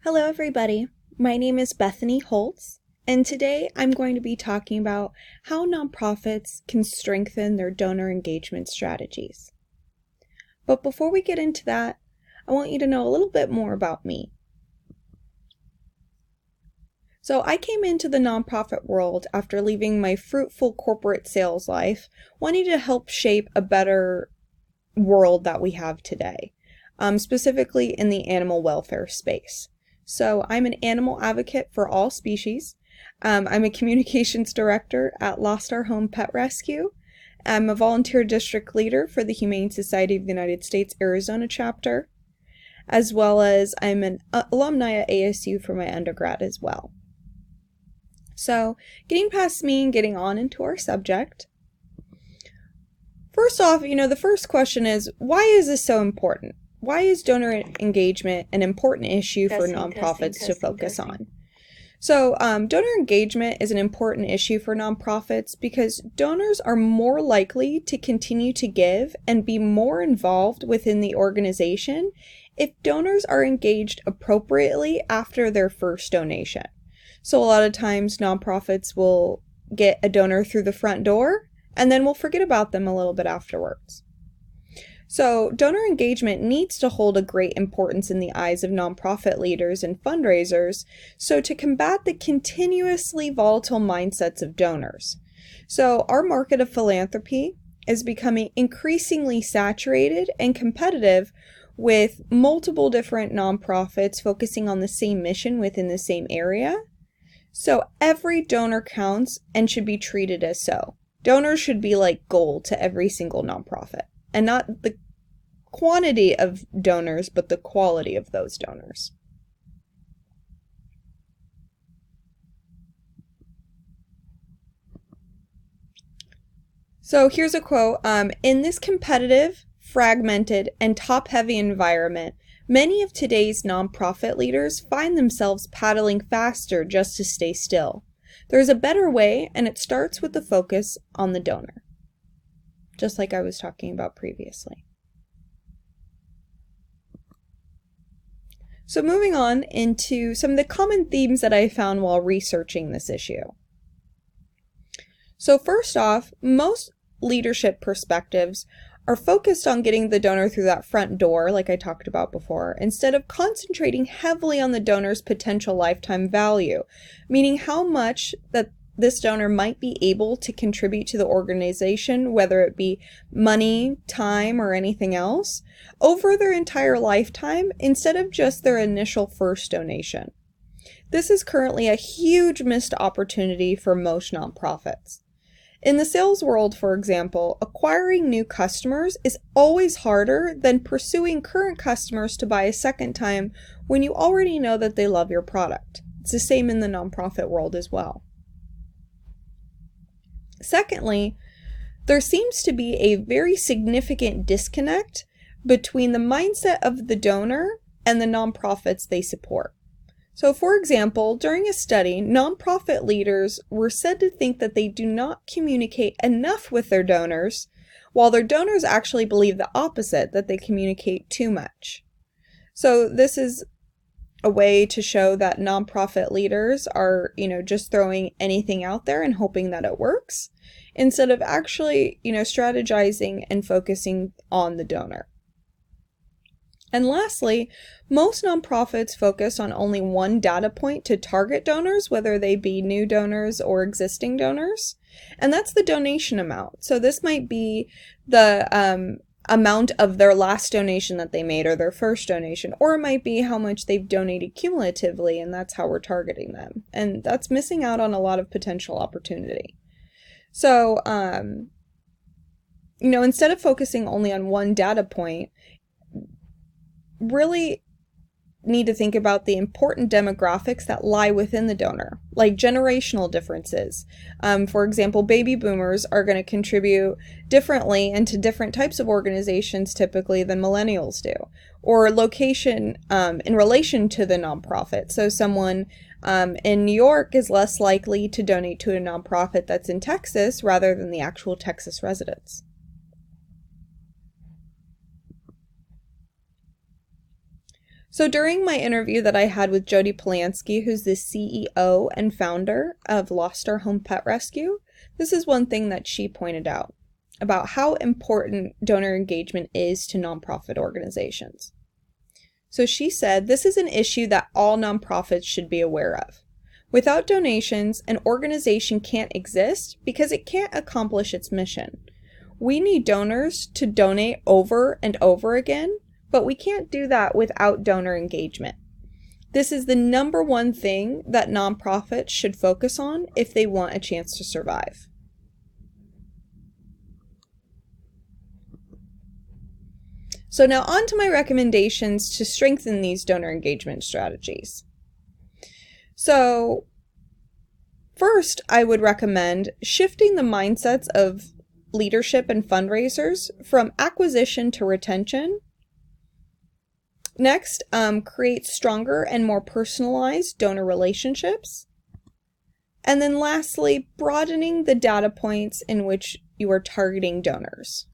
Hello everybody, my name is Bethany Holtz, and today I'm going to be talking about how nonprofits can strengthen their donor engagement strategies. But before we get into that, I want you to know a little bit more about me. So I came into the nonprofit world after leaving my fruitful corporate sales life, wanting to help shape a better world that we have today, specifically in the animal welfare space. So I'm an animal advocate for all species. I'm a communications director at Lost Our Home Pet Rescue. I'm a volunteer district leader for the Humane Society of the United States Arizona chapter, as well as I'm an alumni at ASU for my undergrad as well. So getting past me and getting on into our subject. First off, the first question is, why is this so important? Why is donor engagement an important issue for nonprofits to focus on? So, donor engagement is an important issue for nonprofits because donors are more likely to continue to give and be more involved within the organization if donors are engaged appropriately after their first donation. So a lot of times nonprofits will get a donor through the front door and then we'll forget about them a little bit afterwards. So donor engagement needs to hold a great importance in the eyes of nonprofit leaders and fundraisers, so to combat the continuously volatile mindsets of donors. So our market of philanthropy is becoming increasingly saturated and competitive with multiple different nonprofits focusing on the same mission within the same area. So every donor counts and should be treated as so. Donors should be like gold to every single nonprofit, and not the quantity of donors, but the quality of those donors. So here's a quote. In this competitive, fragmented, and top-heavy environment, many of today's nonprofit leaders find themselves paddling faster just to stay still. There's a better way, and it starts with the focus on the donor, just like I was talking about previously. So moving on into some of the common themes that I found while researching this issue. So first off, most leadership perspectives are focused on getting the donor through that front door, like I talked about before, instead of concentrating heavily on the donor's potential lifetime value, meaning how much that this donor might be able to contribute to the organization, whether it be money, time, or anything else, over their entire lifetime instead of just their initial first donation. This is currently a huge missed opportunity for most nonprofits. In the sales world, for example, acquiring new customers is always harder than pursuing current customers to buy a second time when you already know that they love your product. It's the same in the nonprofit world as well. Secondly, there seems to be a very significant disconnect between the mindset of the donor and the nonprofits they support. So, for example, during a study, nonprofit leaders were said to think that they do not communicate enough with their donors, while their donors actually believe the opposite, that they communicate too much. So this is a way to show that nonprofit leaders are, just throwing anything out there and hoping that it works, instead of actually, strategizing and focusing on the donor. And lastly, most nonprofits focus on only one data point to target donors, whether they be new donors or existing donors, and that's the donation amount. So this might be the amount of their last donation that they made or their first donation, or it might be how much they've donated cumulatively, and that's how we're targeting them. And that's missing out on a lot of potential opportunity. So, instead of focusing only on one data point, really need to think about the important demographics that lie within the donor, like generational differences. For example, baby boomers are going to contribute differently into different types of organizations typically than millennials do, or location in relation to the nonprofit. So someone in New York is less likely to donate to a nonprofit that's in Texas rather than the actual Texas residents. So during my interview that I had with Jody Polanski, who's the CEO and founder of Lost Our Home Pet Rescue, this is one thing that she pointed out about how important donor engagement is to nonprofit organizations. So she said, this is an issue that all nonprofits should be aware of. Without donations, an organization can't exist because it can't accomplish its mission. We need donors to donate over and over again, but we can't do that without donor engagement. This is the number one thing that nonprofits should focus on if they want a chance to survive. So now on to my recommendations to strengthen these donor engagement strategies. So first, I would recommend shifting the mindsets of leadership and fundraisers from acquisition to retention. Next, create stronger and more personalized donor relationships. And then lastly, broadening the data points in which you are targeting donors.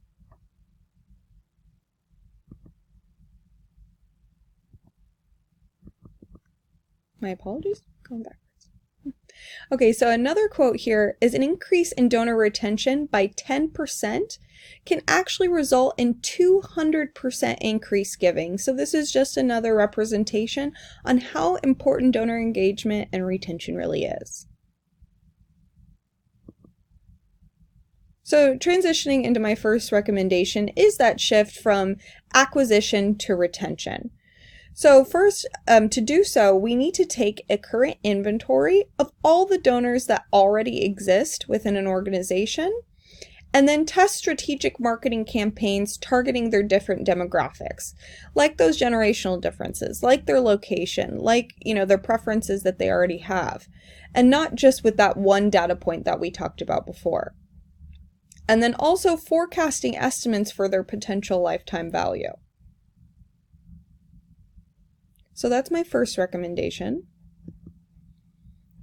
My apologies, going backwards. Okay, so another quote here is an increase in donor retention by 10% can actually result in 200% increased giving. So this is just another representation on how important donor engagement and retention really is. So transitioning into my first recommendation is that shift from acquisition to retention. So first, to do so, we need to take a current inventory of all the donors that already exist within an organization, and then test strategic marketing campaigns targeting their different demographics, like those generational differences, like their location, like, their preferences that they already have, and not just with that one data point that we talked about before. And then also forecasting estimates for their potential lifetime value. So that's my first recommendation.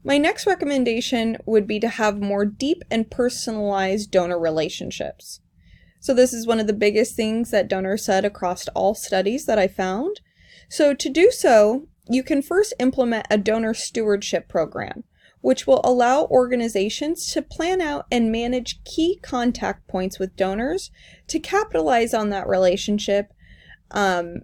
My next recommendation would be to have more deep and personalized donor relationships. So this is one of the biggest things that donors said across all studies that I found. So to do so, you can first implement a donor stewardship program, which will allow organizations to plan out and manage key contact points with donors to capitalize on that relationship to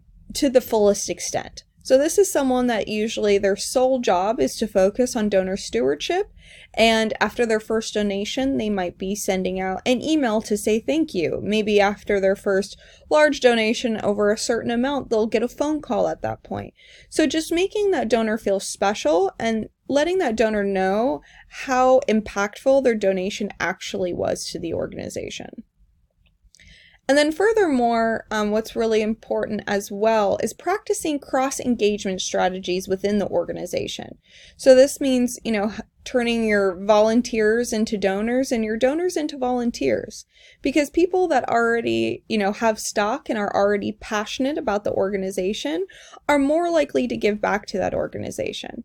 the fullest extent. So this is someone that usually their sole job is to focus on donor stewardship, and after their first donation, they might be sending out an email to say thank you. Maybe after their first large donation over a certain amount, they'll get a phone call at that point. So just making that donor feel special and letting that donor know how impactful their donation actually was to the organization. And then furthermore, what's really important as well is practicing cross-engagement strategies within the organization. So this means, turning your volunteers into donors and your donors into volunteers. Because people that already, have stock and are already passionate about the organization are more likely to give back to that organization.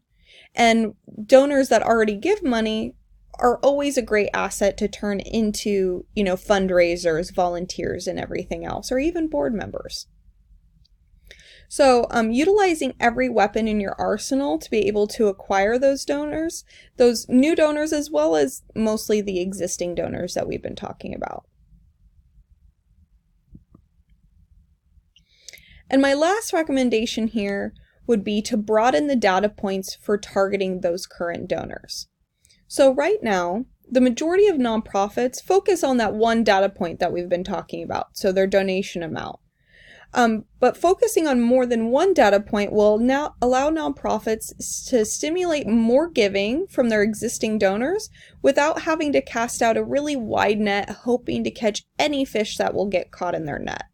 And donors that already give money are always a great asset to turn into, fundraisers, volunteers, and everything else, or even board members. So utilizing every weapon in your arsenal to be able to acquire those donors, those new donors, as well as mostly the existing donors that we've been talking about. And my last recommendation here would be to broaden the data points for targeting those current donors. So right now, the majority of nonprofits focus on that one data point that we've been talking about, so their donation amount. But focusing on more than one data point will now allow nonprofits to stimulate more giving from their existing donors without having to cast out a really wide net, hoping to catch any fish that will get caught in their net.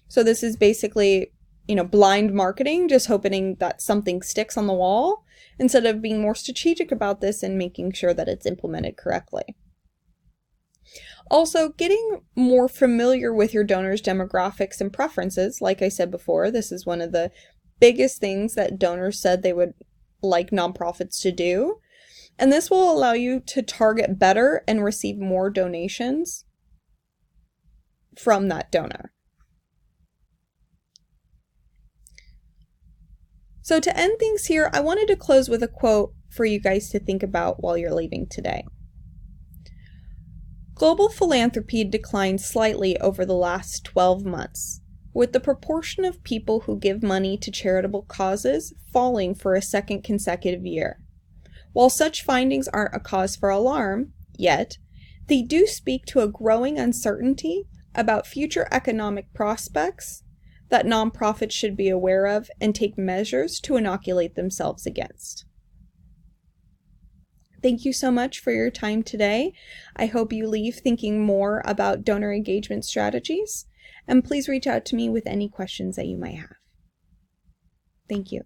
So this is basically, blind marketing, just hoping that something sticks on the wall, instead of being more strategic about this and making sure that it's implemented correctly. Also, getting more familiar with your donors' demographics and preferences. Like I said before, this is one of the biggest things that donors said they would like nonprofits to do. And this will allow you to target better and receive more donations from that donor. So to end things here, I wanted to close with a quote for you guys to think about while you're leaving today. Global philanthropy declined slightly over the last 12 months, with the proportion of people who give money to charitable causes falling for a second consecutive year. While such findings aren't a cause for alarm, yet, they do speak to a growing uncertainty about future economic prospects that nonprofits should be aware of and take measures to inoculate themselves against. Thank you so much for your time today. I hope you leave thinking more about donor engagement strategies, and please reach out to me with any questions that you might have. Thank you.